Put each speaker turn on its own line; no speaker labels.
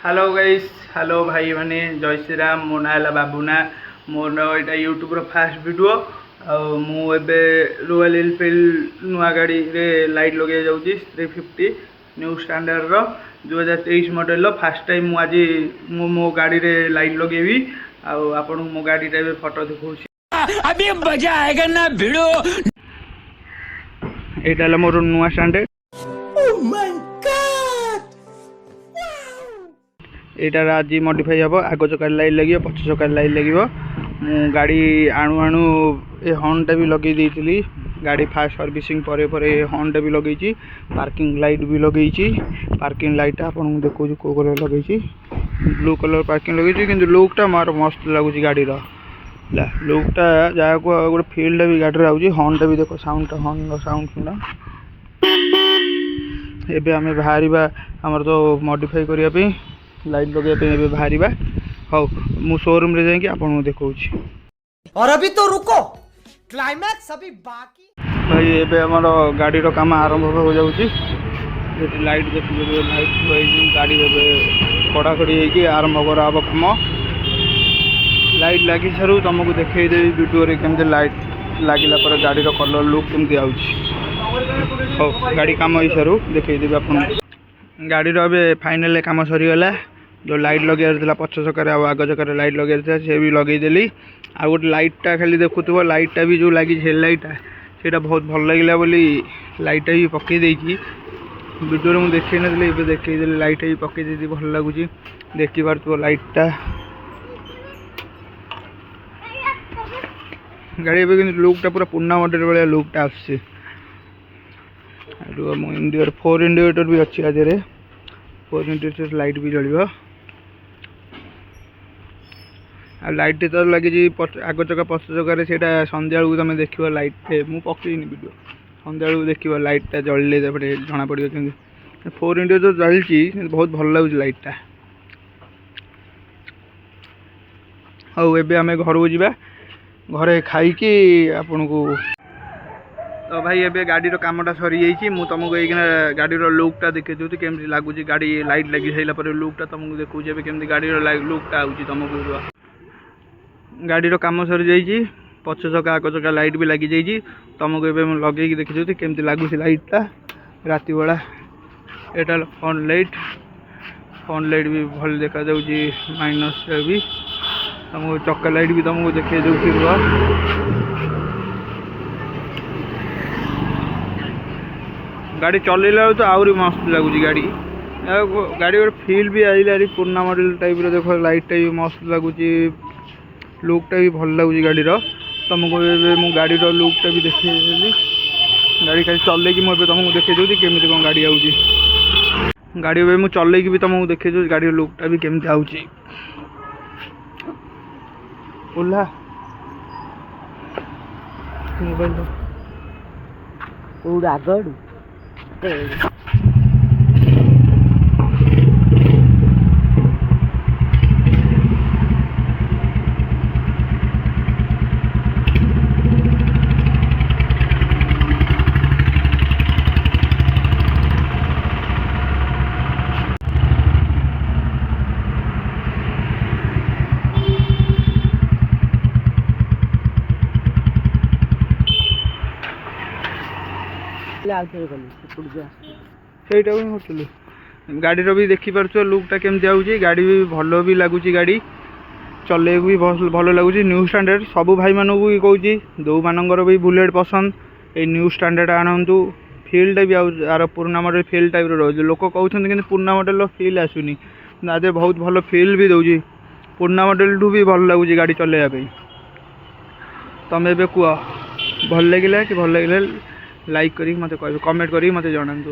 Hello guys, hello भाई माने जय श्री राम। मो ना है बाबूना। मोर यहाँ यूट्यूब फास्ट वीडियो आबे रॉयल एनफिल्ड नुआ गाड़ी रे लाइट लगे जाऊँगी 350 new standard 2023 model fast time आज मो गाड़ी रे लाइट लगेबी। आपन मो गाड़ी रे फोटो देखौछि।
अभी मजा आएगा ना भिड़ो।
एटा मोर नुआ स्टैंडर्ड। एटार आज मॉडिफाई हम आग चकार लाइट लगे पछ चकार लाइट लगे। गाड़ी आणु आणु ए हॉर्नटा भी लगे देइतिली। गाड़ी फास्ट सर्विसिंग परे परे हॉर्नटा भी लगे। पार्किंग लाइट भी लगे। पार्किंग लाइट आपन देखो को कलर लगे। ब्लू कलर पार्किंग लगे कि लुकटा मार मस्त लगुच गाड़ीर। लुकटा जहाँ को गोटे फील्ड भी गाड़ी आउची। हॉर्नटा भी देखो साउंड हॉर्न साउंड सुना। एबे आमे बाहरिबा हमर तो मॉडिफाई करिया पे लाइट लगे बाहर। हाँ मु शोरूम रे जाएंगे आपको देखौछि।
और अभी तो रुको, क्लाइमैक्स अभी बाकी।
भाई एबे हमर गाड़ी रो काम आरंभ हो जाउछि। लाइट देखिए लाइट गाड़ी एबे कड़ा खड़ी है कि आरंभ करा अब काम। लाइट लगी सारू तुमको देखई देबी वीडियो रे केमते लाइट लागिला पर गाड़ी रो कलर लुक केमते आउछि। हाँ गाड़ी काम होई सारू देखई देबी आपन। गाड़ी रो अबे फाइनल काम सरी गला। जो लाइट लगे पछ चकार आग चकार लाइट लगे से भी लगेदेली। आ गोटे लाइटा खाली देखुव लाइटा भी जो लगी हेड लाइटा से बहुत भल लगे बोली लाइटा भी पकई देकी वीडियो मुझे देखई नी देखई लाइटा भी पकई दे भल लगुच देखी पार्थ लाइटा। गाड़ी ए लुकटा पूरा पुराना मॉडल भाया लुकटा आसছে। इंडियर 4 इंडिकेटर भी अच्छी आज 4 इंडिकेटर लाइट भी जलियो। आ लाइट तो लगी आग चका पछ चकार से संध्या बेलू तुम देख लाइट मुझे पकईनी वीडियो संध्या बेलू देख लाइटा जल्ले जना पड़ो। 4 इंडिकेटर चलती बहुत भल लगुच लाइटा। हाँ एबे आम घर को जा घरे खाई आपन को। तो भाई एबे गाड़ी रो कामटा सरी जाइए। मुझे तुमको ये गाड़ी रो लुकटा देखे दूसरी केमती लगुच। गाड़ी लाइट लगी सारा पर लुकटा तुमको देखा केमती गाड़ी रो लुकटा आउची तुमको। गाड़ी रो काम सरी जाइए पछ चका आग चका लाइट भी लगी जाइए। तुमको ये लगे देखी दूसरी केमती लगुच लाइटा राति बेला। एटा फ्रंट लाइट भी भल देखा जाउची माइनस भी तुमको चक्का लाइट भी तुमको देखे दूसरी गाड़ी चलैला तो आहरी मस्त लगुच। गाड़ी गाड़ी गोटे फील भी आइला पुराना मॉडल टाइप रो देखो लाइटा भी मस्त लगुच लुकटा भी भल लगुच गाड़ी रो। तुमको मु गाड़ी रो लुकटा भी देखी गाड़ी खाली चल कि मुझे तुमको देखे दूसरी केमी कौन गाड़ी आउची। गाड़ी मुझे चल कि भी तुमको देखे दूसरी गाड़ी लुकटा भी केमती आउची। ओला मोबाइल
पूरा आगड़
गाड़ी रो भी देखी पार्थ लुकटा केमती आउची। गाड़ी भी भल भी लगुच। गाड़ी चले भी भल लगुच। न्यू स्टैंडर्ड सब भाई मानू भी कहूँ जो मानकर भी बुलेट पसंद ये न्यू स्टैंडर्ड आणतु। फील्ड भी आर पुराना मॉडल फील्ड टाइप रोज लोक कहते कि पुराना मॉडल फील आसुनी आज बहुत भल फील भी दौर। पुराना मॉडल ठू भी भल लगुच गाड़ी चलैया। तुम ए कह भल लगे कि भल लगे लाइक करी मत कमेंट करी मत जनातु।